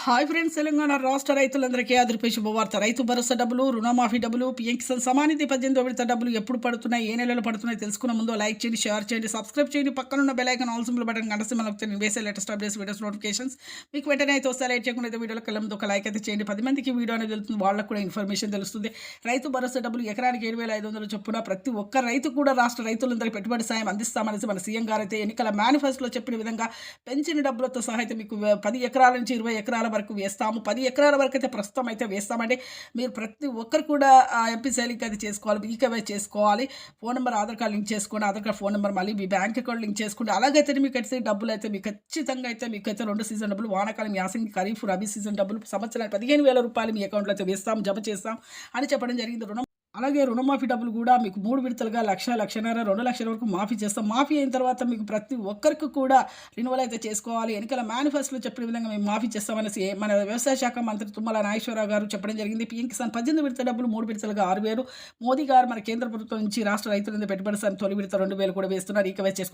Hi friends, Telangana రాష్ట్ర రైతులందరికీ అదిరిపే శుభవార్త. రైతు భరోసా డబ్బులు, రుణమాఫీ డబ్బులు, పీఎం కిసాన్ సమానిధి 18వ విడత డబ్బులు ఎప్పుడు పడుతున్నాయి, ఏ నెలలో పడుతున్నాయి తెలుసుకున్న ముందు లైక్ చేయండి, షేర్ చేయండి, సబ్స్క్రైబ్ చేయండి. పక్కనున్న bell icon all symbol button గంట సింబల్ నొక్కితే నేను వేసే లేటెస్ట్ అప్డేట్స్ వీడియోస్ నోటిఫికేషన్స్ మీకు వెంటనే అయితే వస్తే లైక్ చేయకుండా అయితే వీడియోకి వెళ్ళి ఒక లైక్ అయితే చేయండి. 10 మందికి వీడియో అనేది వెళ్తుంది, వాళ్ళకు కూడా ఇన్ఫర్మేషన్ తెలుస్తుంది. రైతు భరోసా డబ్బులు ఎకరానికి 7,500 చొప్పున ప్రతి ఒక్క రైతు కూడా రాష్ట్ర రైతులందరికీ పెట్టుబడి సాయం అందిస్తామనేసి మన సీఎం గారు అయితే ఎన్నికల మేనిఫెస్టోలో చెప్పిన విధంగా పెంచిన డబ్బులతో సహా అయితే మీకు 10 ఎకరాల నుంచి 20 ఎకరాల వరకు వేస్తాము. 10 ఎకరాల వరకు అయితే ప్రస్తుతం అయితే వేస్తామండి. మీరు ప్రతి ఒక్కరు కూడా ఎంపీ సైలింగ్ అయితే చేసుకోవాలి, ఈకేవై చేసుకోవాలి. Phone number, Aadhaar card link చేసుకోండి. ఆధార్ కార్డ్, ఫోన్ నెంబర్, మళ్ళీ మీ బ్యాంక్ అకౌంట్ లింక్ చేసుకోండి. అలాగైతే మీకు అయితే డబ్బులు అయితే మీకు ఖచ్చితంగా అయితే మీకైతే 2 సీజన్ డబ్బులు, వానాకాలం, యాసంగి, ఖరీఫ్, రబీ సీజన్ డబ్బులు సంవత్సరానికి 15,000 రూపాయలు మీ అకౌంట్లో అయితే వేస్తాం, జమ చేస్తాం అని చెప్పడం జరిగింది. అలాగే రుణమాఫీ డబ్బులు కూడా మీకు 3 విడతలుగా 1,00,000, 1,50,000, 2,00,000 వరకు మాఫీ చేస్తాం. మాఫీ అయిన తర్వాత మీకు ప్రతి ఒక్కరికి కూడా రిన్యువల్ అయితే చేసుకోవాలి. ఎన్నికల మేనిఫెస్టోలో చెప్పిన విధంగా మేము మాఫీ చేస్తామనేసి మన వ్యవసాయ శాఖ మంత్రి తుమ్మల నాగేశ్వరరావు గారు చెప్పడం జరిగింది. పీఎం కిసాన్ 18 విడత డబ్బులు 3 విడతలుగా 6,000. మోదీ గారు మన కేంద్ర ప్రభుత్వం నుంచి రాష్ట్ర రైతులందరూ పెట్టుబడి సాయం తొలి విడత 2,000 కూడా వేస్తున్నారు. ఈకేవై చేసుకోండి.